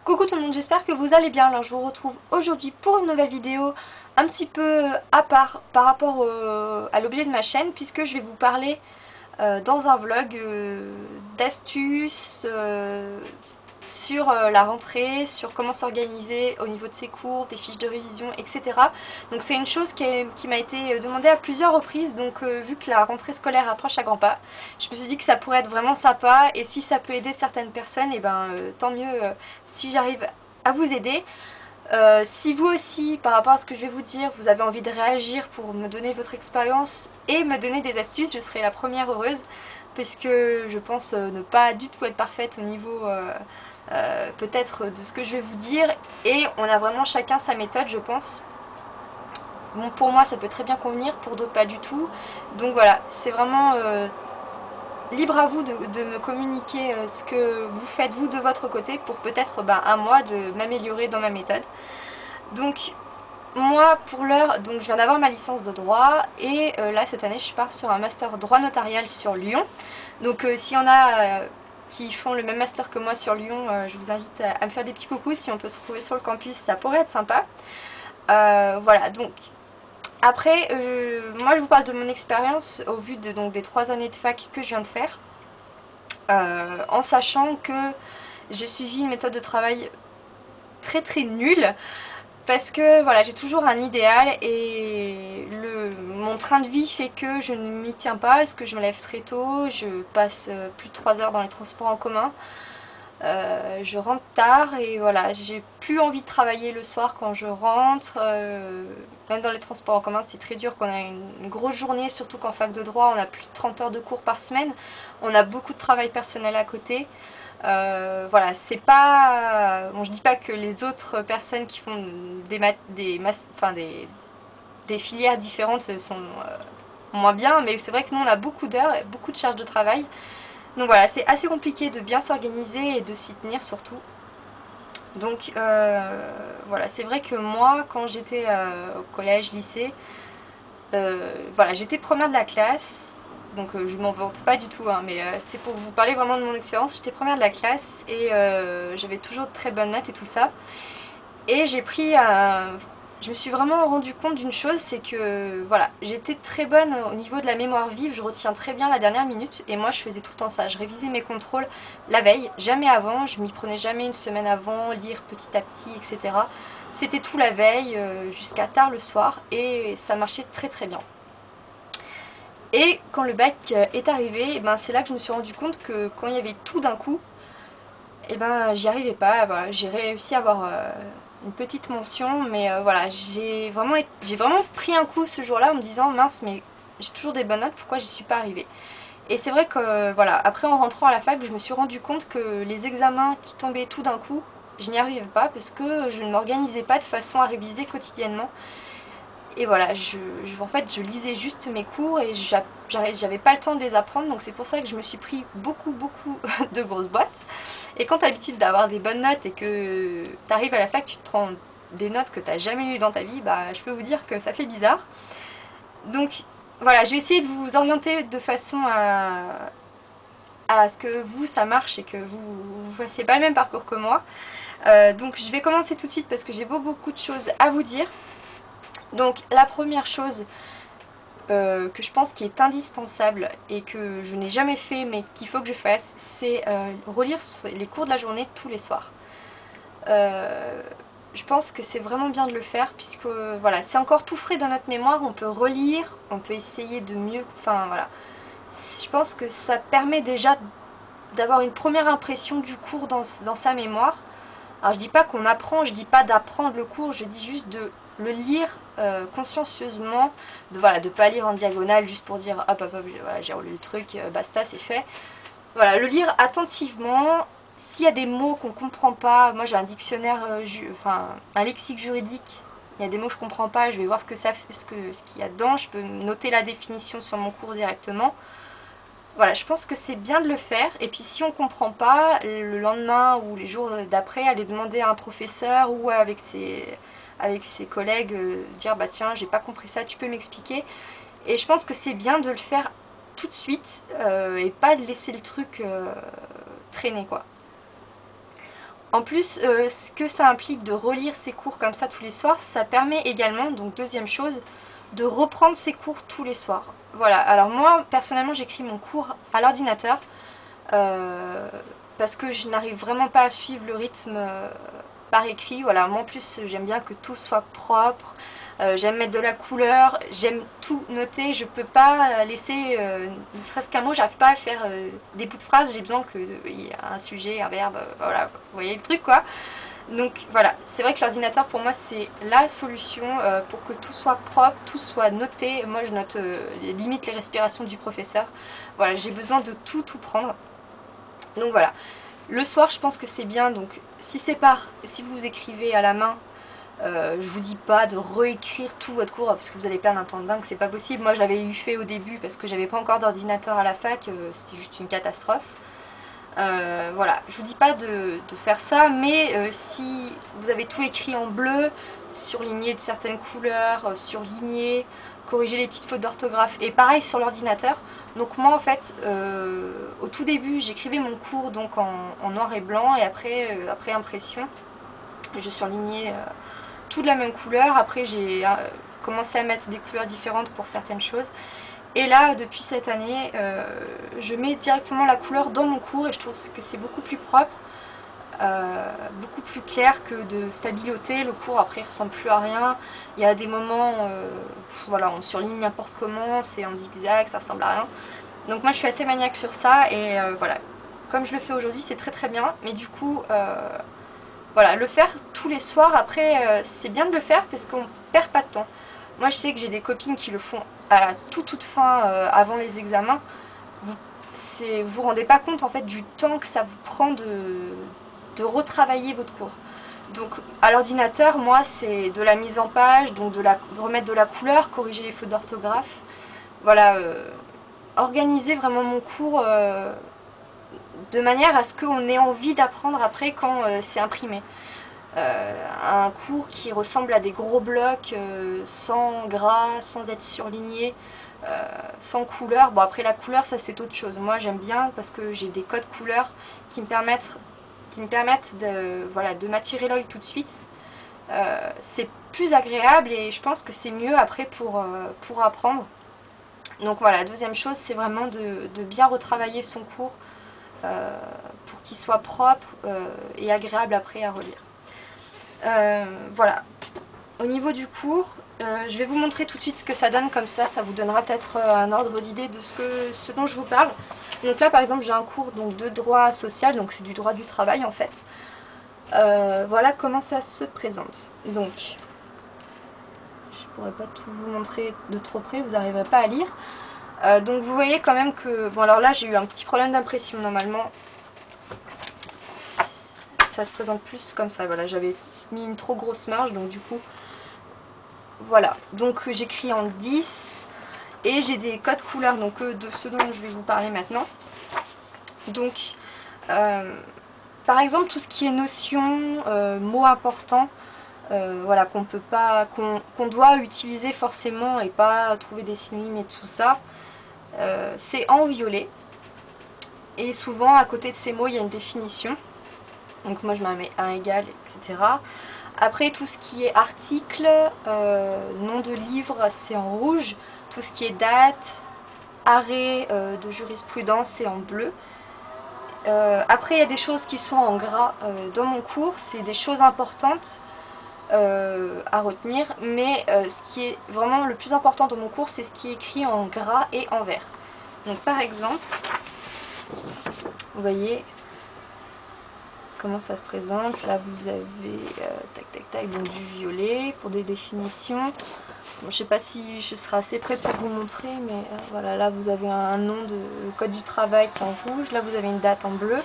Coucou tout le monde, j'espère que vous allez bien. Alors je vous retrouve aujourd'hui pour une nouvelle vidéo un petit peu à part par rapport à l'objet de ma chaîne, puisque je vais vous parler dans un vlog d'astuces sur la rentrée, sur comment s'organiser au niveau de ses cours, des fiches de révision, etc. Donc c'est une chose qui m'a été demandée à plusieurs reprises, donc vu que la rentrée scolaire approche à grands pas, je me suis dit que ça pourrait être vraiment sympa, et si ça peut aider certaines personnes, et ben tant mieux si j'arrive à vous aider. Si vous aussi, par rapport à ce que je vais vous dire, vous avez envie de réagir pour me donner votre expérience et me donner des astuces, je serai la première heureuse, puisque je pense ne pas du tout être parfaite au niveau peut-être de ce que je vais vous dire, et on a vraiment chacun sa méthode, je pense. Bon, pour moi ça peut très bien convenir, pour d'autres pas du tout, donc voilà, c'est vraiment libre à vous de me communiquer ce que vous faites vous de votre côté, pour peut-être à moi de m'améliorer dans ma méthode. Donc moi pour l'heure, donc je viens d'avoir ma licence de droit, et là cette année je pars sur un master droit notarial sur Lyon. Donc s'il y en a qui font le même master que moi sur Lyon, je vous invite à me faire des petits coucous. Si on peut se retrouver sur le campus, ça pourrait être sympa. Voilà, donc après moi je vous parle de mon expérience au vu de, donc, des 3 années de fac que je viens de faire, en sachant que j'ai suivi une méthode de travail très nulle, parce que voilà, j'ai toujours un idéal, et mon train de vie fait que je ne m'y tiens pas, parce que je me lève très tôt, je passe plus de 3 heures dans les transports en commun, je rentre tard, et voilà, j'ai plus envie de travailler le soir quand je rentre, même dans les transports en commun c'est très dur quand on a une grosse journée, surtout qu'en fac de droit on a plus de 30 heures de cours par semaine, on a beaucoup de travail personnel à côté. Voilà, c'est pas... Bon, je dis pas que les autres personnes qui font des filières différentes sont moins bien, mais c'est vrai que nous on a beaucoup d'heures et beaucoup de charges de travail. Donc voilà, c'est assez compliqué de bien s'organiser et de s'y tenir surtout. Donc voilà, c'est vrai que moi, quand j'étais au collège, lycée, voilà, j'étais première de la classe. Donc je m'en vante pas du tout, hein, mais c'est pour vous parler vraiment de mon expérience. J'étais première de la classe, et j'avais toujours de très bonnes notes et tout ça. Et j'ai pris je me suis vraiment rendu compte d'une chose, c'est que voilà, j'étais très bonne au niveau de la mémoire vive, je retiens très bien la dernière minute, et moi je faisais tout le temps ça, je révisais mes contrôles la veille, jamais avant, je m'y prenais jamais une semaine avant, lire petit à petit, etc. C'était tout la veille, jusqu'à tard le soir, et ça marchait très bien. Et quand le bac est arrivé, ben c'est là que je me suis rendu compte que quand il y avait tout d'un coup, et ben j'y arrivais pas. Voilà, j'ai réussi à avoir une petite mention, mais voilà, j'ai vraiment pris un coup ce jour-là en me disant mince, mais j'ai toujours des bonnes notes, pourquoi j'y suis pas arrivée? Et c'est vrai que voilà, après en rentrant à la fac, je me suis rendu compte que les examens qui tombaient tout d'un coup, je n'y arrivais pas, parce que je ne m'organisais pas de façon à réviser quotidiennement. Et voilà, en fait je lisais juste mes cours, et j'avais pas le temps de les apprendre, donc c'est pour ça que je me suis pris beaucoup de grosses boîtes. Et quand t'as l'habitude d'avoir des bonnes notes et que t'arrives à la fac, tu te prends des notes que t'as jamais eues dans ta vie, bah je peux vous dire que ça fait bizarre. Donc voilà, je vais essayer de vous orienter de façon à ce que vous ça marche, et que vous fassiez pas le même parcours que moi. Donc je vais commencer tout de suite parce que j'ai beaucoup de choses à vous dire. Donc la première chose que je pense qui est indispensable, et que je n'ai jamais fait mais qu'il faut que je fasse, c'est relire les cours de la journée tous les soirs. Je pense que c'est vraiment bien de le faire, puisque voilà, c'est encore tout frais dans notre mémoire, on peut relire, on peut essayer de mieux, enfin voilà. Je pense que ça permet déjà d'avoir une première impression du cours dans sa mémoire. Alors je dis pas qu'on apprend, je dis pas d'apprendre le cours, je dis juste de le lire consciencieusement, voilà, de pas lire en diagonale juste pour dire hop voilà, j'ai relu le truc, basta, c'est fait. Voilà, le lire attentivement. S'il y a des mots qu'on comprend pas, moi j'ai un dictionnaire, enfin un lexique juridique, il y a des mots que je comprends pas, je vais voir ce qu'il y a dedans, je peux noter la définition sur mon cours directement. Voilà, je pense que c'est bien de le faire, et puis si on comprend pas, le lendemain ou les jours d'après, aller demander à un professeur ou avec ses collègues, dire bah tiens, j'ai pas compris ça, tu peux m'expliquer. Et je pense que c'est bien de le faire tout de suite, et pas de laisser le truc traîner quoi. En plus, ce que ça implique de relire ses cours comme ça tous les soirs, ça permet également, donc deuxième chose, de reprendre ses cours tous les soirs. Voilà, alors moi, personnellement, j'écris mon cours à l'ordinateur, parce que je n'arrive vraiment pas à suivre le rythme par écrit. Voilà, moi en plus, j'aime bien que tout soit propre, j'aime mettre de la couleur, j'aime tout noter, je peux pas laisser, ne serait-ce qu'un mot, j'arrive pas à faire des bouts de phrases, j'ai besoin qu'il y ait un sujet, un verbe, voilà, vous voyez le truc quoi. Donc voilà, c'est vrai que l'ordinateur pour moi c'est la solution pour que tout soit propre, tout soit noté. Moi je note limite les respirations du professeur. Voilà, j'ai besoin de tout prendre. Donc voilà, le soir je pense que c'est bien, donc si vous écrivez à la main, je vous dis pas de réécrire tout votre cours parce que vous allez perdre un temps de dingue, c'est pas possible. Moi je l'avais eu fait au début parce que j'avais pas encore d'ordinateur à la fac, c'était juste une catastrophe. Voilà, je vous dis pas de faire ça, mais si vous avez tout écrit en bleu, surligné de certaines couleurs, surligné, corriger les petites fautes d'orthographe, et pareil sur l'ordinateur. Donc moi en fait, au tout début j'écrivais mon cours donc en noir et blanc, et après impression, je surlignais tout de la même couleur. Après j'ai commencé à mettre des couleurs différentes pour certaines choses. Et là, depuis cette année, je mets directement la couleur dans mon cours et je trouve que c'est beaucoup plus propre, beaucoup plus clair que de stabiloter. Le cours après il ressemble plus à rien. Il y a des moments, voilà, on surligne n'importe comment, c'est en zigzag, ça ressemble à rien. Donc moi je suis assez maniaque sur ça et voilà. Comme je le fais aujourd'hui, c'est très bien, mais du coup, voilà, le faire tous les soirs, après, c'est bien de le faire parce qu'on perd pas de temps. Moi je sais que j'ai des copines qui le font à la toute fin avant les examens. Vous vous rendez pas compte en fait du temps que ça vous prend de retravailler votre cours. Donc à l'ordinateur, moi c'est de la mise en page, donc de remettre de la couleur, corriger les fautes d'orthographe. Voilà, organiser vraiment mon cours de manière à ce qu'on ait envie d'apprendre après quand c'est imprimé. Un cours qui ressemble à des gros blocs sans gras, sans être surligné, sans couleur. Bon après la couleur ça c'est autre chose. Moi j'aime bien parce que j'ai des codes couleurs qui me permettent de, voilà, de m'attirer l'œil tout de suite. C'est plus agréable et je pense que c'est mieux après pour apprendre. Donc voilà, deuxième chose c'est vraiment de bien retravailler son cours pour qu'il soit propre et agréable après à relire. Voilà, au niveau du cours, je vais vous montrer tout de suite ce que ça donne, comme ça vous donnera peut-être un ordre d'idée de ce dont je vous parle. Donc là par exemple j'ai un cours donc, de droit social, donc c'est du droit du travail en fait. Voilà comment ça se présente. Donc, je pourrais pas tout vous montrer de trop près, vous n'arriverez pas à lire. Donc vous voyez quand même que, bon alors là j'ai eu un petit problème d'impression normalement. Ça se présente plus comme ça, voilà, j'avais mis une trop grosse marge donc du coup voilà, donc j'écris en 10 et j'ai des codes couleurs donc de ce dont je vais vous parler maintenant. Donc par exemple tout ce qui est notions, mots importants, voilà, qu'on doit utiliser forcément et pas trouver des synonymes et tout ça, c'est en violet et souvent à côté de ces mots il y a une définition. Donc moi je mets un égal, etc. Après tout ce qui est article, nom de livre, c'est en rouge. Tout ce qui est date, arrêt de jurisprudence, c'est en bleu. Après il y a des choses qui sont en gras dans mon cours, c'est des choses importantes à retenir. Mais ce qui est vraiment le plus important dans mon cours, c'est ce qui est écrit en gras et en vert. Donc par exemple, vous voyez comment ça se présente. Là vous avez donc du violet pour des définitions. Bon, je sais pas si je serai assez près pour vous montrer, mais voilà, là vous avez un nom de code du travail qui est en rouge, là vous avez une date en bleu.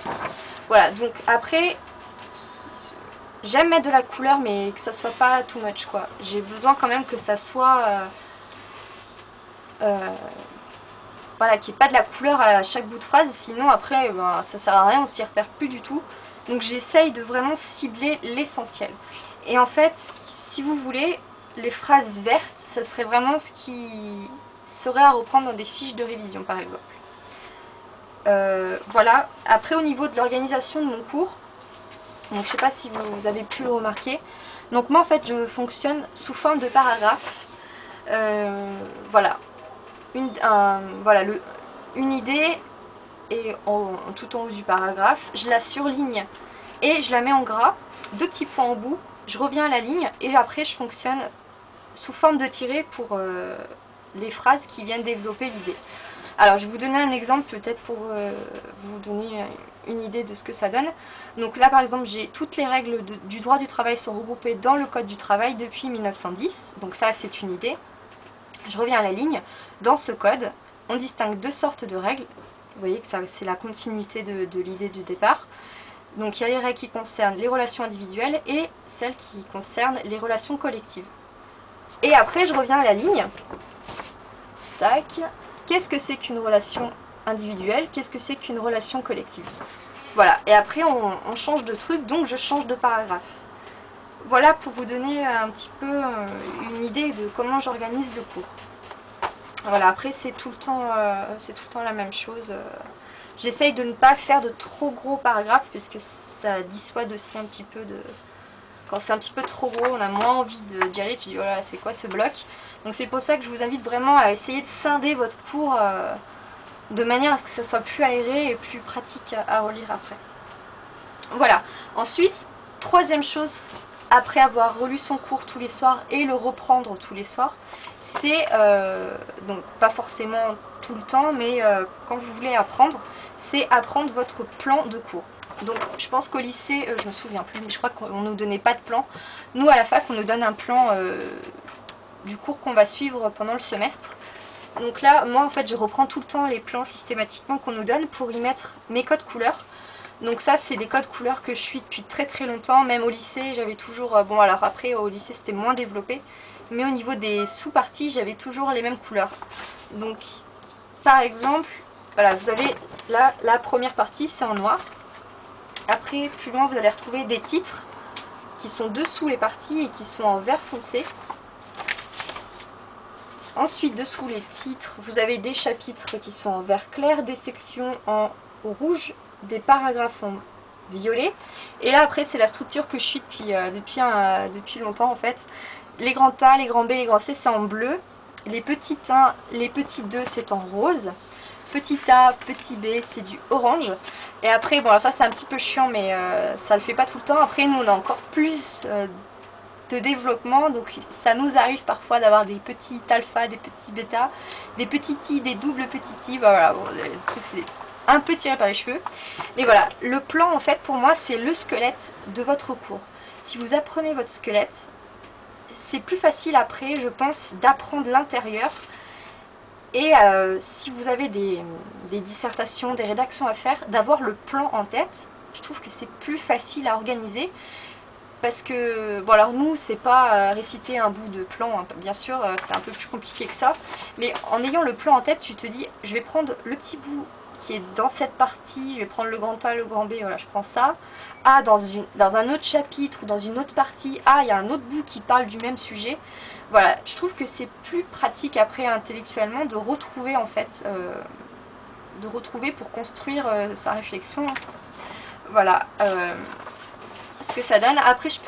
Voilà, donc après j'aime mettre de la couleur mais que ça soit pas too much quoi. J'ai besoin quand même que ça soit voilà, qu'il n'y ait pas de la couleur à chaque bout de phrase, sinon après ben, ça sert à rien, on s'y repère plus du tout. Donc j'essaye de vraiment cibler l'essentiel. Et en fait, si vous voulez, les phrases vertes, ça serait vraiment ce qui serait à reprendre dans des fiches de révision par exemple. Voilà, après au niveau de l'organisation de mon cours, Donc je sais pas si vous avez pu le remarquer. Donc moi en fait je fonctionne sous forme de paragraphe. Voilà. Une idée et tout en haut du paragraphe, je la surligne et je la mets en gras, 2 petits points au bout, je reviens à la ligne et après je fonctionne sous forme de tiret pour les phrases qui viennent développer l'idée. Alors je vais vous donner un exemple peut-être pour vous donner une idée de ce que ça donne. Donc là par exemple j'ai toutes les règles du droit du travail sont regroupées dans le code du travail depuis 1910, donc ça c'est une idée. Je reviens à la ligne, dans ce code on distingue 2 sortes de règles. Vous voyez que c'est la continuité de l'idée du départ. Donc il y a les règles qui concernent les relations individuelles et celles qui concernent les relations collectives. Et après je reviens à la ligne. Tac. Qu'est-ce que c'est qu'une relation individuelle? Qu'est-ce que c'est qu'une relation collective? Voilà. Et après on change de truc, donc je change de paragraphe. Voilà pour vous donner un petit peu une idée de comment j'organise le cours. Voilà, après c'est tout le temps la même chose. J'essaye de ne pas faire de trop gros paragraphes puisque ça dissuade aussi un petit peu de... Quand c'est un petit peu trop gros, on a moins envie d'y aller, tu dis voilà c'est quoi ce bloc. Donc c'est pour ça que je vous invite vraiment à essayer de scinder votre cours de manière à ce que ça soit plus aéré et plus pratique à relire après. Voilà, ensuite, troisième chose, après avoir relu son cours tous les soirs et le reprendre tous les soirs, c'est, donc pas forcément tout le temps, mais quand vous voulez apprendre, c'est apprendre votre plan de cours. Donc je pense qu'au lycée, je me souviens plus, mais je crois qu'on ne nous donnait pas de plan. Nous à la fac, on nous donne un plan du cours qu'on va suivre pendant le semestre. Donc là, moi en fait, je reprends tout le temps les plans systématiquement qu'on nous donne pour y mettre mes codes couleurs. Donc ça c'est des codes couleurs que je suis depuis très très longtemps, même au lycée j'avais toujours, bon alors après au lycée c'était moins développé, mais au niveau des sous-parties j'avais toujours les mêmes couleurs. Donc par exemple, voilà vous avez là la première partie c'est en noir, après plus loin vous allez retrouver des titres qui sont dessous les parties et qui sont en vert foncé. Ensuite dessous les titres vous avez des chapitres qui sont en vert clair, des sections en rouge, des paragraphes en violet, et là après c'est la structure que je suis depuis longtemps en fait. Les grands A, les grands B, les grands C c'est en bleu, les petits 1, les petits 2 c'est en rose, petit A, petit B c'est du orange, et après bon alors ça c'est un petit peu chiant mais ça le fait pas tout le temps. Après nous on a encore plus de développement, donc ça nous arrive parfois d'avoir des petits alpha, des petits bêta, des petits i, des doubles petits i, voilà, bon, le truc c'est un peu tiré par les cheveux. Mais voilà, le plan en fait pour moi c'est le squelette de votre cours. Si vous apprenez votre squelette, c'est plus facile après je pense d'apprendre l'intérieur. Et si vous avez des dissertations, des rédactions à faire, d'avoir le plan en tête, je trouve que c'est plus facile à organiser. Parce que, bon alors nous c'est pas réciter un bout de plan, hein, bien sûr c'est un peu plus compliqué que ça. Mais en ayant le plan en tête tu te dis je vais prendre le petit bout qui est dans cette partie, je vais prendre le grand A, le grand B, voilà je prends ça. Ah dans un autre chapitre ou dans une autre partie, ah il y a un autre bout qui parle du même sujet. Voilà, je trouve que c'est plus pratique après intellectuellement de retrouver en fait, pour construire sa réflexion. Voilà. Ce que ça donne. Après si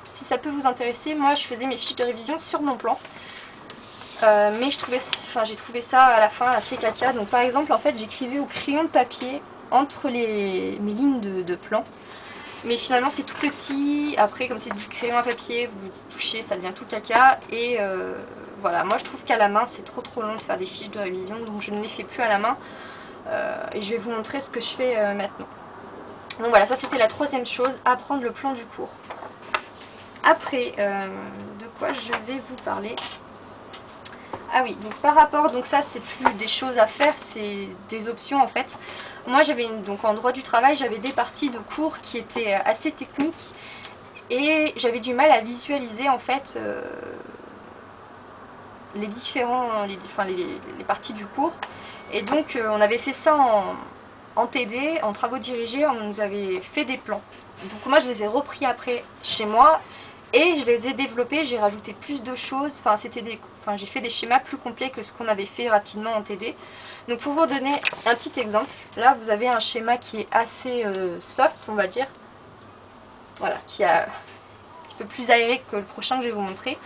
ça peut vous intéresser, moi je faisais mes fiches de révision sur mon plan. Mais j'ai trouvé ça à la fin assez caca. Donc par exemple en fait j'écrivais au crayon de papier entre mes lignes de plan. Mais finalement c'est tout petit, après comme c'est du crayon à papier, vous touchez, ça devient tout caca. Et voilà, moi je trouve qu'à la main c'est trop long de faire des fiches de révision, donc je ne les fais plus à la main. Et je vais vous montrer ce que je fais maintenant. Donc voilà, ça c'était la troisième chose, apprendre le plan du cours. Après, de quoi je vais vous parler? Ah oui, donc par rapport, donc ça c'est plus des choses à faire, c'est des options en fait. Moi j'avais, donc en droit du travail, j'avais des parties de cours qui étaient assez techniques et j'avais du mal à visualiser en fait les parties du cours. Et donc on avait fait ça en TD, en travaux dirigés, on nous avait fait des plans. Donc moi je les ai repris après chez moi et je les ai développés, j'ai rajouté plus de choses, j'ai fait des schémas plus complets que ce qu'on avait fait rapidement en TD. Donc pour vous donner un petit exemple, là vous avez un schéma qui est assez soft on va dire. voilà, qui est un petit peu plus aéré que le prochain que je vais vous montrer.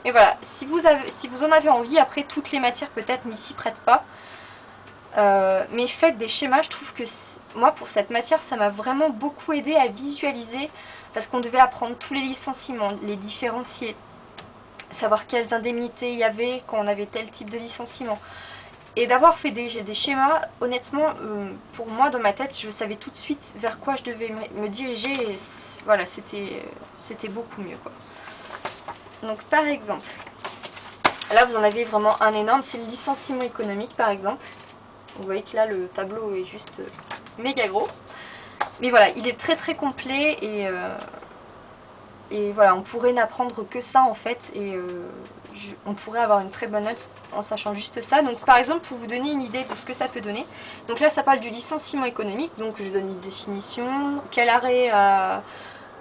Mais voilà, si vous en avez envie, après toutes les matières peut-être n'y s'y prêtent pas. Mais faites des schémas, je trouve que moi pour cette matière ça m'a vraiment beaucoup aidé à visualiser, parce qu'on devait apprendre tous les licenciements, les différencier, savoir quelles indemnités il y avait quand on avait tel type de licenciement. Et d'avoir fait des schémas, honnêtement, pour moi dans ma tête, je savais tout de suite vers quoi je devais me diriger, et voilà, c'était beaucoup mieux, quoi. Donc par exemple, là vous en avez vraiment un énorme, c'est le licenciement économique par exemple. Vous voyez que là le tableau est juste méga gros. Mais voilà, il est très très complet et voilà, on pourrait n'apprendre que ça en fait. Et on pourrait avoir une très bonne note en sachant juste ça. Donc par exemple, pour vous donner une idée de ce que ça peut donner. Donc là ça parle du licenciement économique. Donc je donne une définition. Quel arrêt à...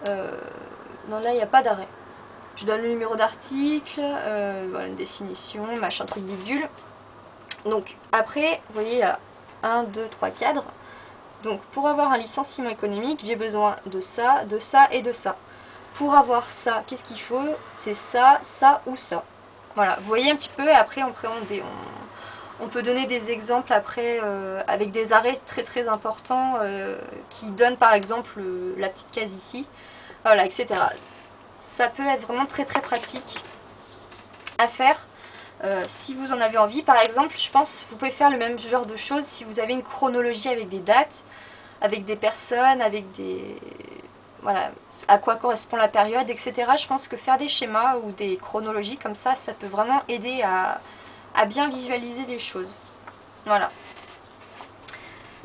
non là il n'y a pas d'arrêt. Je donne le numéro d'article, voilà, une définition, machin truc bidule. Donc après, vous voyez, il y a 1, 2, 3 cadres. Donc pour avoir un licenciement économique, j'ai besoin de ça et de ça. Pour avoir ça, qu'est-ce qu'il faut? C'est ça, ça ou ça. Voilà, vous voyez un petit peu, et après on peut donner des exemples après avec des arrêts très très importants qui donnent par exemple la petite case ici, voilà, etc. Ça peut être vraiment très très pratique à faire. Si vous en avez envie, par exemple, je pense que vous pouvez faire le même genre de choses si vous avez une chronologie avec des dates, avec des personnes, avec des... voilà, à quoi correspond la période, etc. Je pense que faire des schémas ou des chronologies comme ça peut vraiment aider à bien visualiser les choses. Voilà.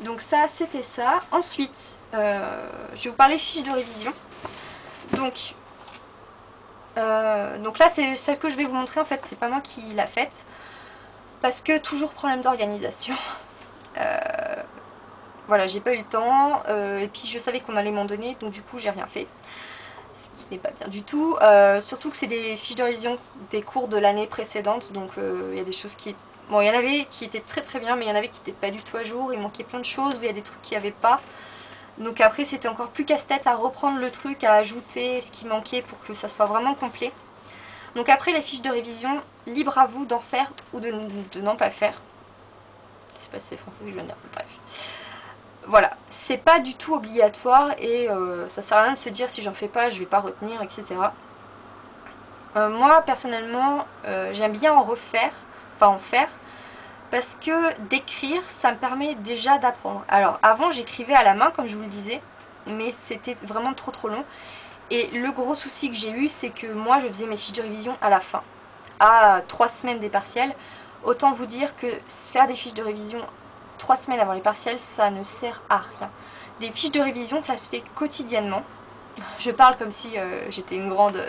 Donc ça, c'était ça. Ensuite, je vais vous parler fiches de révision. Donc là, c'est celle que je vais vous montrer, en fait, c'est pas moi qui l'a faite. Parce que toujours problème d'organisation. Voilà, j'ai pas eu le temps. Et puis je savais qu'on allait m'en donner, donc du coup, j'ai rien fait. Ce qui n'est pas bien du tout. Surtout que c'est des fiches de révision des cours de l'année précédente. Donc il y a des choses qui... Bon, il y en avait qui étaient très très bien, mais il y en avait qui n'étaient pas du tout à jour. Il manquait plein de choses, où il y a des trucs qu'il n'y avait pas. Donc après, c'était encore plus casse-tête à reprendre le truc, à ajouter ce qui manquait pour que ça soit vraiment complet. Donc après, les fiches de révision, libre à vous d'en faire ou de n'en pas faire. C'est pas si c'est français que je viens de dire, bref. Voilà, c'est pas du tout obligatoire et ça sert à rien de se dire si j'en fais pas, je vais pas retenir, etc. Moi, personnellement, j'aime bien en refaire, enfin en faire, parce que d'écrire, ça me permet déjà d'apprendre. Alors, avant, j'écrivais à la main, comme je vous le disais, mais c'était vraiment trop long. Et le gros souci que j'ai eu, c'est que moi, je faisais mes fiches de révision à la fin, à 3 semaines des partiels. Autant vous dire que faire des fiches de révision 3 semaines avant les partiels, ça ne sert à rien. Des fiches de révision, ça se fait quotidiennement. Je parle comme si j'étais une grande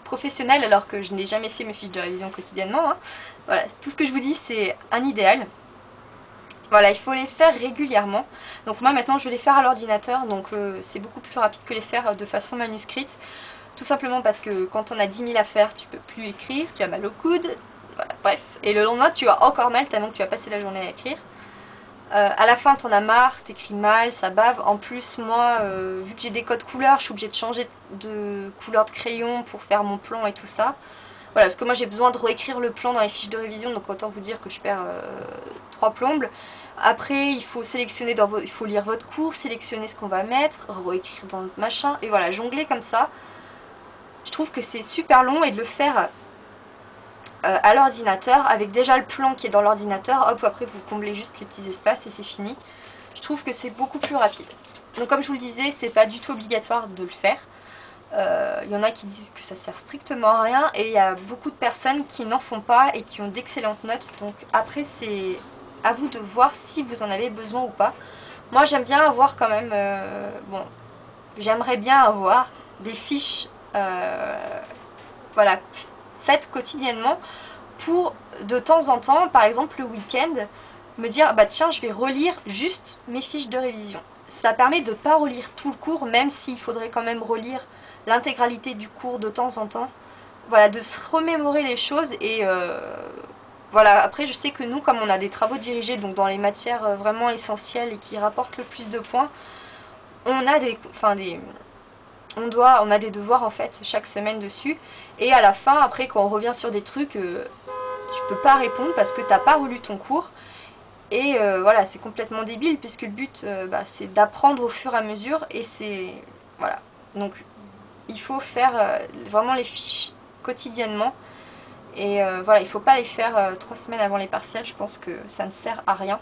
professionnelle, alors que je n'ai jamais fait mes fiches de révision quotidiennement, hein. Voilà, tout ce que je vous dis, c'est un idéal. Voilà, il faut les faire régulièrement. Donc moi maintenant je vais les faire à l'ordinateur, donc c'est beaucoup plus rapide que les faire de façon manuscrite. Tout simplement parce que quand on a 10 000 à faire, tu peux plus écrire, tu as mal au coude, voilà, bref. Et le lendemain tu as encore mal tellement que tu as passé la journée à écrire. À la fin t'en as marre, t'écris mal, ça bave. En plus moi, vu que j'ai des codes couleurs, je suis obligée de changer de couleur de crayon pour faire mon plan et tout ça. Voilà, parce que moi j'ai besoin de réécrire le plan dans les fiches de révision, donc autant vous dire que je perds 3 plombes. Après, il faut sélectionner il faut lire votre cours, sélectionner ce qu'on va mettre, réécrire dans le machin, et voilà, jongler comme ça. Je trouve que c'est super long, et de le faire à l'ordinateur, avec déjà le plan qui est dans l'ordinateur, hop, après vous comblez juste les petits espaces et c'est fini. Je trouve que c'est beaucoup plus rapide. Donc comme je vous le disais, c'est pas du tout obligatoire de le faire. Il y en a qui disent que ça sert strictement à rien, et il y a beaucoup de personnes qui n'en font pas et qui ont d'excellentes notes. Donc après, c'est à vous de voir si vous en avez besoin ou pas. Moi j'aime bien avoir quand même, bon, j'aimerais bien avoir des fiches voilà, faites quotidiennement pour de temps en temps, par exemple le week-end, me dire bah tiens je vais relire juste mes fiches de révision. Ça permet de ne pas relire tout le cours, même s'il faudrait quand même relire l'intégralité du cours de temps en temps. Voilà, de se remémorer les choses et voilà, après je sais que nous, comme on a des travaux dirigés, donc dans les matières vraiment essentielles et qui rapportent le plus de points, on a on a des devoirs en fait chaque semaine dessus. Et à la fin, après quand on revient sur des trucs, tu peux pas répondre parce que t'as pas relu ton cours. Et voilà, c'est complètement débile puisque le but c'est d'apprendre au fur et à mesure. Et c'est... Voilà. Donc il faut faire vraiment les fiches quotidiennement. Et voilà, il faut pas les faire 3 semaines avant les partiels, je pense que ça ne sert à rien.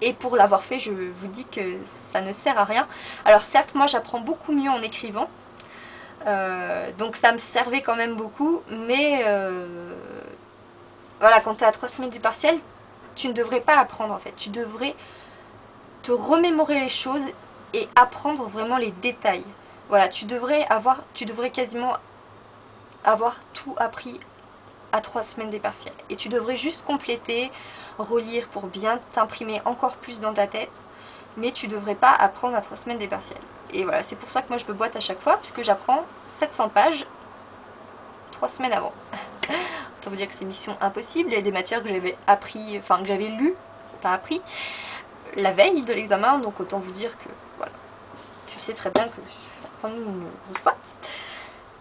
Et pour l'avoir fait, je vous dis que ça ne sert à rien. Alors certes, moi j'apprends beaucoup mieux en écrivant. Donc ça me servait quand même beaucoup. Mais voilà, quand tu es à 3 semaines du partiel, tu ne devrais pas apprendre en fait. Tu devrais te remémorer les choses et apprendre vraiment les détails. Voilà, tu devrais quasiment avoir tout appris à 3 semaines des partiels. Et tu devrais juste compléter, relire pour bien t'imprimer encore plus dans ta tête. Mais tu devrais pas apprendre à 3 semaines des partiels. Et voilà, c'est pour ça que moi je me boite à chaque fois, puisque j'apprends 700 pages 3 semaines avant. Autant vous dire que c'est mission impossible. Il y a des matières que j'avais appris, enfin que j'avais lu, pas appris, la veille de l'examen. Donc autant vous dire que voilà, tu sais très bien que je suis en train de me grosse boîte.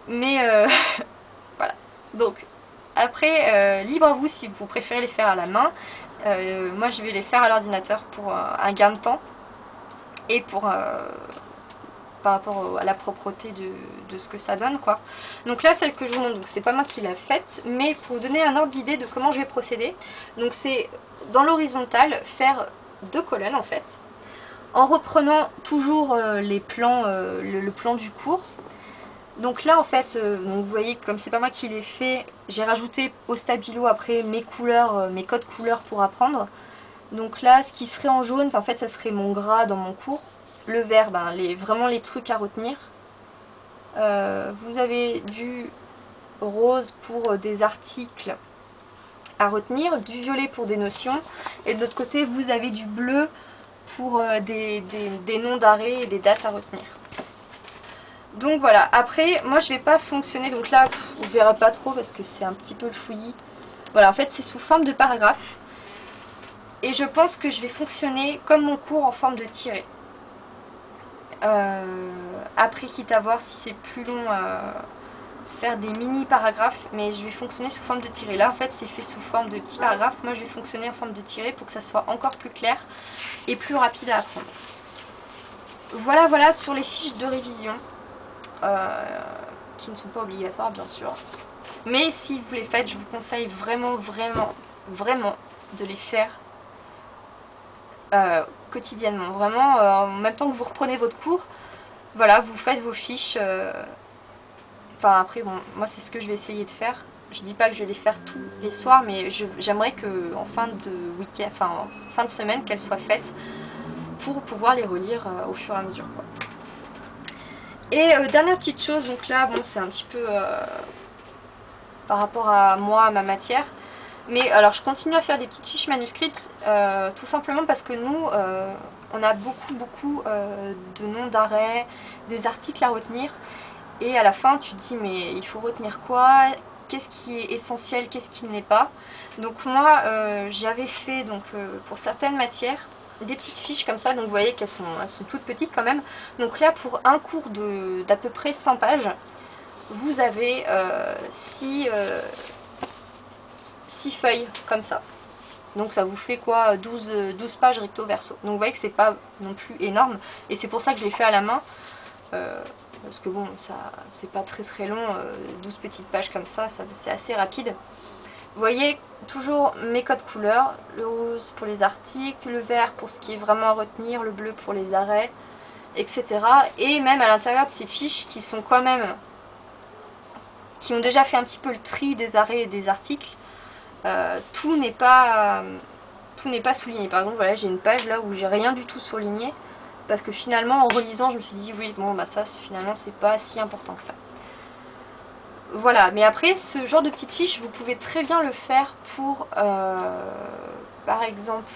Mais voilà. Donc après, libre à vous si vous préférez les faire à la main. Moi je vais les faire à l'ordinateur pour un gain de temps et pour par rapport à la propreté de ce que ça donne quoi. Donc là celle que je vous montre, c'est pas moi qui l'ai faite, mais pour vous donner un ordre d'idée de comment je vais procéder, donc c'est dans l'horizontale faire 2 colonnes en fait, en reprenant toujours les plans, le plan du cours. Donc là en fait, donc vous voyez comme c'est pas moi qui l'ai fait, j'ai rajouté au stabilo après mes couleurs, mes codes couleurs pour apprendre. Donc là ce qui serait en jaune, en fait ça serait mon gras dans mon cours. Le vert, vraiment les trucs à retenir. Vous avez du rose pour des articles à retenir, du violet pour des notions, et de l'autre côté vous avez du bleu pour des noms d'arrêt et des dates à retenir. Donc voilà, après moi je vais pas fonctionner, donc là vous verrez pas trop parce que c'est un petit peu le fouillis. Voilà, en fait c'est sous forme de paragraphe, et je pense que je vais fonctionner comme mon cours en forme de tiré. Après quitte à voir si c'est plus long faire des mini paragraphes, mais je vais fonctionner sous forme de tiré. Là en fait c'est fait sous forme de petits paragraphes, moi je vais fonctionner en forme de tiré pour que ça soit encore plus clair et plus rapide à apprendre. Voilà sur les fiches de révision qui ne sont pas obligatoires bien sûr, mais si vous les faites je vous conseille vraiment de les faire quotidiennement, vraiment en même temps que vous reprenez votre cours. Voilà, vous faites vos fiches. Enfin après, bon, moi c'est ce que je vais essayer de faire. Je dis pas que je vais les faire tous les soirs, mais j'aimerais que en fin de week-end, enfin en fin de semaine, qu'elles soient faites pour pouvoir les relire au fur et à mesure, quoi. Et dernière petite chose, donc là, bon, c'est un petit peu par rapport à moi, à ma matière. Mais alors je continue à faire des petites fiches manuscrites, tout simplement parce que nous, on a beaucoup de noms d'arrêt, des articles à retenir. Et à la fin tu te dis mais il faut retenir quoi, qu'est-ce qui est essentiel, qu'est-ce qui ne l'est pas. Donc moi j'avais fait donc, pour certaines matières des petites fiches comme ça, donc vous voyez qu'elles sont toutes petites quand même. Donc là pour un cours d'à peu près 100 pages, vous avez 6 feuilles comme ça. Donc ça vous fait quoi, 12 pages recto verso. Donc vous voyez que c'est pas non plus énorme, et c'est pour ça que je l'ai fait à la main. Parce que bon, ça c'est pas très long, 12 petites pages comme ça c'est assez rapide. Vous voyez toujours mes codes couleurs, le rose pour les articles, le vert pour ce qui est vraiment à retenir, le bleu pour les arrêts, etc. Et même à l'intérieur de ces fiches qui sont quand même, qui ont déjà fait un petit peu le tri des arrêts et des articles, tout n'est pas souligné. Par exemple, voilà, j'ai une page là où j'ai rien du tout souligné. Parce que finalement en relisant je me suis dit oui bon bah ça finalement c'est pas si important que ça. Voilà, mais après ce genre de petites fiches vous pouvez très bien le faire pour par exemple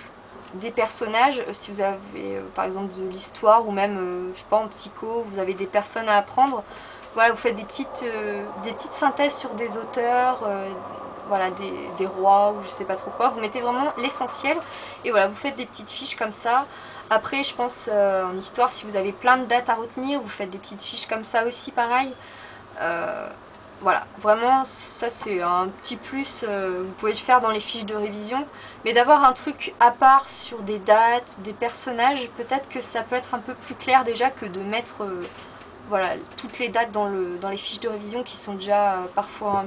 des personnages, si vous avez par exemple de l'histoire ou même je sais pas en psycho, vous avez des personnes à apprendre. Voilà, vous faites des petites synthèses sur des auteurs, voilà, des rois ou je sais pas trop quoi, vous mettez vraiment l'essentiel et voilà, vous faites des petites fiches comme ça Après je pense en histoire, si vous avez plein de dates à retenir, vous faites des petites fiches comme ça aussi pareil. Voilà, vraiment ça c'est un petit plus, vous pouvez le faire dans les fiches de révision, mais d'avoir un truc à part sur des dates, des personnages, peut-être que ça peut être un peu plus clair déjà que de mettre voilà, toutes les dates dans les fiches de révision qui sont déjà parfois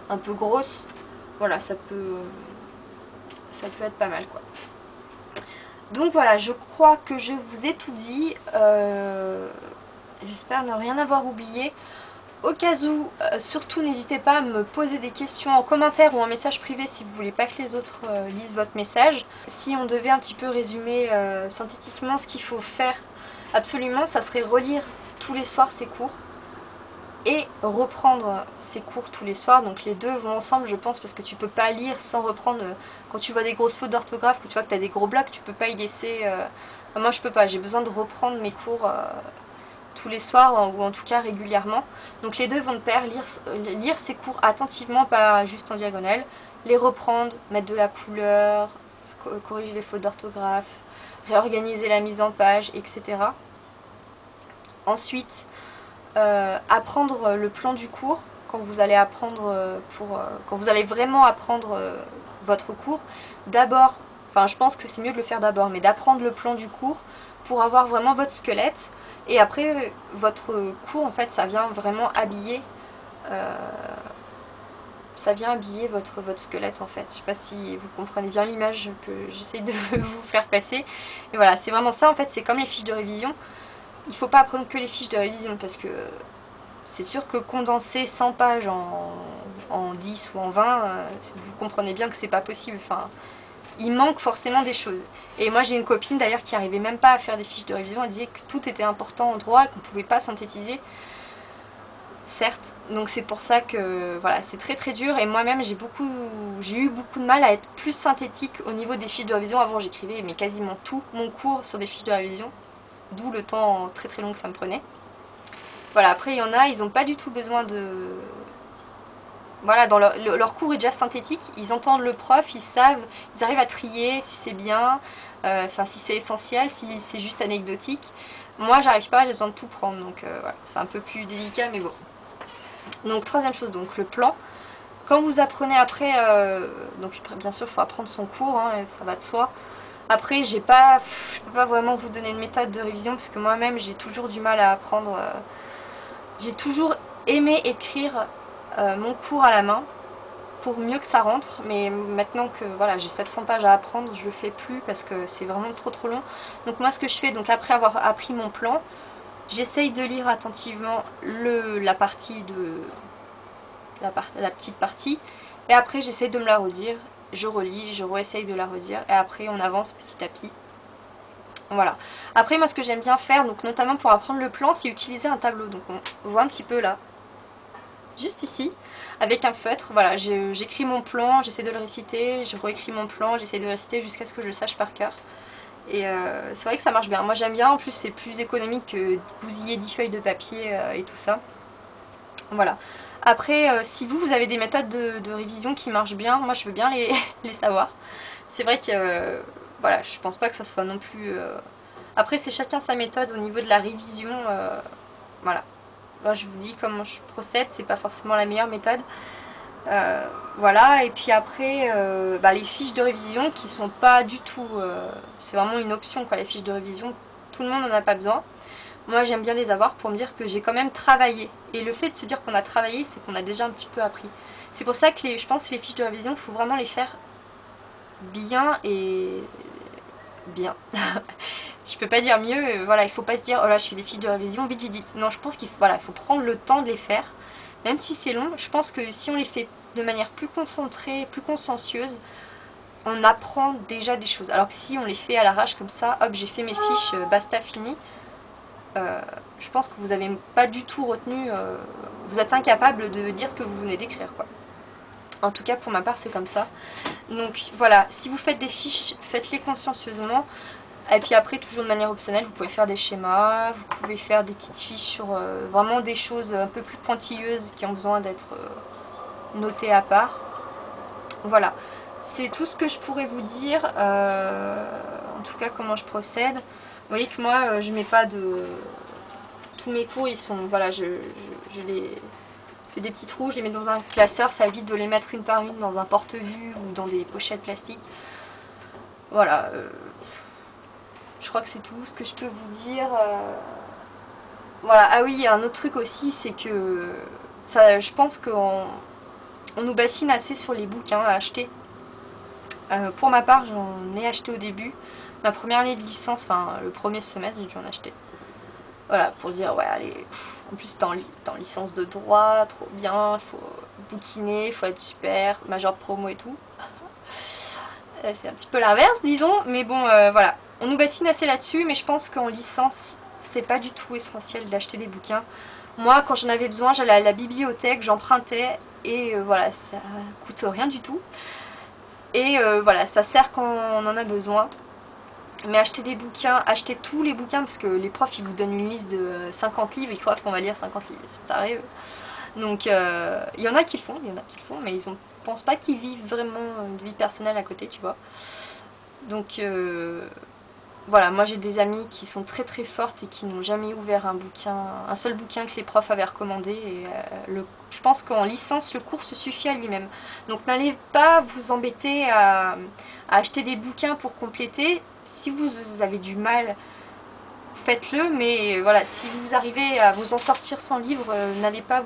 un peu grosses. Voilà, ça peut être pas mal quoi. Donc voilà, je crois que je vous ai tout dit, j'espère ne rien avoir oublié. Au cas où, surtout n'hésitez pas à me poser des questions en commentaire ou en message privé si vous voulez pas que les autres lisent votre message. Si on devait un petit peu résumer synthétiquement ce qu'il faut faire absolument, ça serait relire tous les soirs ses cours et reprendre ses cours tous les soirs. Donc les deux vont ensemble je pense, parce que tu peux pas lire sans reprendre. Quand tu vois des grosses fautes d'orthographe, que tu vois que tu as des gros blocs, tu peux pas y laisser... moi je peux pas, j'ai besoin de reprendre mes cours tous les soirs ou en tout cas régulièrement. Donc les deux vont de pair, lire ces cours attentivement, pas juste en diagonale, les reprendre, mettre de la couleur, corriger les fautes d'orthographe, réorganiser la mise en page, etc. Ensuite, apprendre le plan du cours quand vous allez apprendre quand vous allez vraiment apprendre votre cours. D'abord, enfin je pense que c'est mieux de le faire d'abord, mais d'apprendre le plan du cours pour avoir vraiment votre squelette. Et après, votre cours, en fait, ça vient vraiment habiller, votre squelette, en fait. Je sais pas si vous comprenez bien l'image que j'essaye de vous faire passer. Et voilà, c'est vraiment ça, en fait, c'est comme les fiches de révision. Il faut pas apprendre que les fiches de révision, parce que c'est sûr que condenser 100 pages en 10 ou en 20, vous comprenez bien que c'est pas possible. Enfin, il manque forcément des choses. Et moi j'ai une copine d'ailleurs qui n'arrivait même pas à faire des fiches de révision, elle disait que tout était important en droit et qu'on ne pouvait pas synthétiser. Certes, donc c'est pour ça que voilà, c'est très très dur, et moi-même j'ai eu beaucoup de mal à être plus synthétique au niveau des fiches de révision. Avant j'écrivais mais quasiment tout mon cours sur des fiches de révision, d'où le temps très très long que ça me prenait. Voilà, après il y en a, ils n'ont pas du tout besoin de... Voilà, dans leur cours est déjà synthétique, ils entendent le prof, ils savent, ils arrivent à trier si c'est bien, enfin si c'est essentiel, si c'est juste anecdotique. Moi j'arrive pas, j'ai besoin de tout prendre, donc voilà, c'est un peu plus délicat, mais bon. Donc troisième chose, donc le plan. Quand vous apprenez après, donc bien sûr il faut apprendre son cours, hein, ça va de soi. Après je peux pas vraiment vous donner une méthode de révision, parce que moi-même j'ai toujours du mal à apprendre, j'ai toujours aimé écrire mon cours à la main pour mieux que ça rentre, mais maintenant que voilà, j'ai 700 pages à apprendre, je le fais plus parce que c'est vraiment trop long. Donc moi ce que je fais, donc après avoir appris mon plan, j'essaye de lire attentivement la petite partie, et après j'essaye de me la redire, je relis, je réessaye de la redire, et après on avance petit à petit. Voilà. Après moi ce que j'aime bien faire, donc notamment pour apprendre le plan, c'est utiliser un tableau. Donc on voit un petit peu là, juste ici, avec un feutre. Voilà, j'écris mon plan, j'essaie de le réciter, je réécris mon plan, j'essaie de le réciter jusqu'à ce que je le sache par cœur. Et c'est vrai que ça marche bien. Moi j'aime bien, en plus c'est plus économique que bousiller 10 feuilles de papier et tout ça. Voilà. Après, si vous avez des méthodes de révision qui marchent bien, moi je veux bien les savoir. C'est vrai que voilà, je pense pas que ça soit non plus... Après c'est chacun sa méthode au niveau de la révision. Voilà. Moi, je vous dis comment je procède, c'est pas forcément la meilleure méthode. Voilà, et puis après, les fiches de révision qui sont pas du tout... c'est vraiment une option, quoi, les fiches de révision. Tout le monde n'en a pas besoin. Moi, j'aime bien les avoir pour me dire que j'ai quand même travaillé. Et le fait de se dire qu'on a travaillé, c'est qu'on a déjà un petit peu appris. C'est pour ça que je pense que les fiches de révision, il faut vraiment les faire bien et... bien. Je peux pas dire mieux, voilà, il faut pas se dire oh là je fais des fiches de révision, vite vite. Non, je pense qu'il faut prendre le temps de les faire, même si c'est long. Je pense que si on les fait de manière plus concentrée, plus consciencieuse, on apprend déjà des choses. Alors que si on les fait à l'arrache comme ça, hop j'ai fait mes fiches, basta, fini, je pense que vous n'avez pas du tout retenu, vous êtes incapable de dire ce que vous venez d'écrire, quoi. En tout cas pour ma part c'est comme ça. Donc voilà, si vous faites des fiches, faites-les consciencieusement. Et puis après, toujours de manière optionnelle, vous pouvez faire des schémas, vous pouvez faire des petites fiches sur vraiment des choses un peu plus pointilleuses qui ont besoin d'être notées à part. Voilà, c'est tout ce que je pourrais vous dire. En tout cas comment je procède. Vous voyez que moi je mets pas de... Tous mes cours ils sont... Voilà, je les fais des petits trous, je les mets dans un classeur, ça évite de les mettre une par une dans un porte-vue ou dans des pochettes plastiques. Voilà, je crois que c'est tout ce que je peux vous dire. Voilà, ah oui, il y a un autre truc aussi, c'est que ça, je pense qu'on nous bassine assez sur les bouquins à acheter. Pour ma part, j'en ai acheté au début. Ma première année de licence, enfin le premier semestre, j'ai dû en acheter. Voilà, pour se dire, ouais, allez, en plus t'es en licence de droit, trop bien, il faut bouquiner, il faut être super, major de promo et tout. C'est un petit peu l'inverse, disons, mais bon, voilà. On nous bassine assez là-dessus, mais je pense qu'en licence, c'est pas du tout essentiel d'acheter des bouquins. Moi, quand j'en avais besoin, j'allais à la bibliothèque, j'empruntais, et voilà, ça coûte rien du tout. Et voilà, ça sert quand on en a besoin. Mais acheter des bouquins, acheter tous les bouquins, parce que les profs ils vous donnent une liste de 50 livres, ils croient qu'on va lire 50 livres, ils sont tarés eux. Donc il y en a qui le font, mais ils ne pensent pas qu'ils vivent vraiment une vie personnelle à côté, tu vois. Donc voilà, moi j'ai des amies qui sont très très fortes et qui n'ont jamais ouvert un seul bouquin que les profs avaient recommandé. Et je pense qu'en licence, le cours se suffit à lui-même. Donc n'allez pas vous embêter à acheter des bouquins pour compléter. Si vous avez du mal, faites-le, mais voilà, si vous arrivez à vous en sortir sans livre, n'allez pas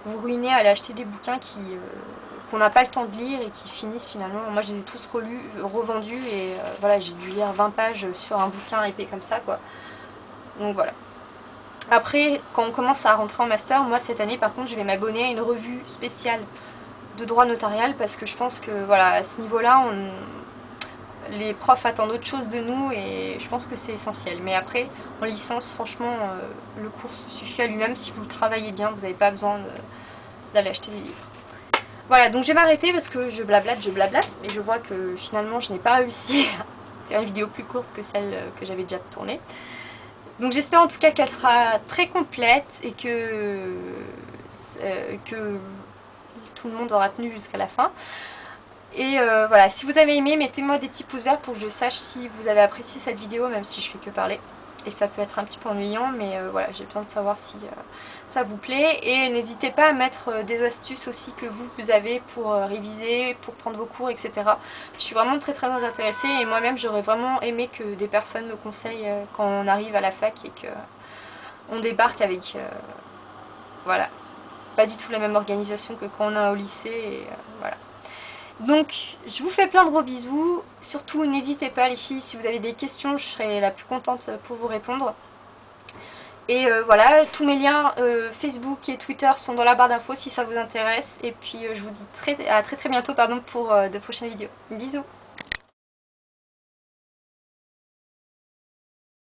vous ruiner à aller acheter des bouquins qu'on n'a pas le temps de lire et qui finissent finalement. Moi je les ai tous revendus et voilà, j'ai dû lire 20 pages sur un bouquin épais comme ça, quoi. Donc voilà. Après, quand on commence à rentrer en master, moi cette année par contre je vais m'abonner à une revue spéciale de droit notarial parce que je pense que voilà, à ce niveau-là, les profs attendent autre chose de nous et je pense que c'est essentiel. Mais après, en licence, franchement, le cours se suffit à lui-même. Si vous le travaillez bien, vous n'avez pas besoin d'aller acheter des livres. Voilà, donc je vais m'arrêter parce que je blablate, mais je vois que finalement je n'ai pas réussi à faire une vidéo plus courte que celle que j'avais déjà tournée. Donc j'espère en tout cas qu'elle sera très complète et que tout le monde aura tenu jusqu'à la fin. Et voilà, si vous avez aimé, mettez-moi des petits pouces verts pour que je sache si vous avez apprécié cette vidéo, même si je fais que parler. Et ça peut être un petit peu ennuyant, mais voilà, j'ai besoin de savoir si ça vous plaît. Et n'hésitez pas à mettre des astuces aussi que vous avez pour réviser, pour prendre vos cours, etc. Je suis vraiment très très intéressée et moi-même j'aurais vraiment aimé que des personnes me conseillent quand on arrive à la fac et qu'on débarque avec, voilà, pas du tout la même organisation que quand on est au lycée, et voilà. Donc je vous fais plein de gros bisous, surtout n'hésitez pas les filles, si vous avez des questions je serai la plus contente pour vous répondre. Et voilà, tous mes liens Facebook et Twitter sont dans la barre d'infos si ça vous intéresse. Et puis je vous dis à très très bientôt pour de prochaines vidéos. Bisous.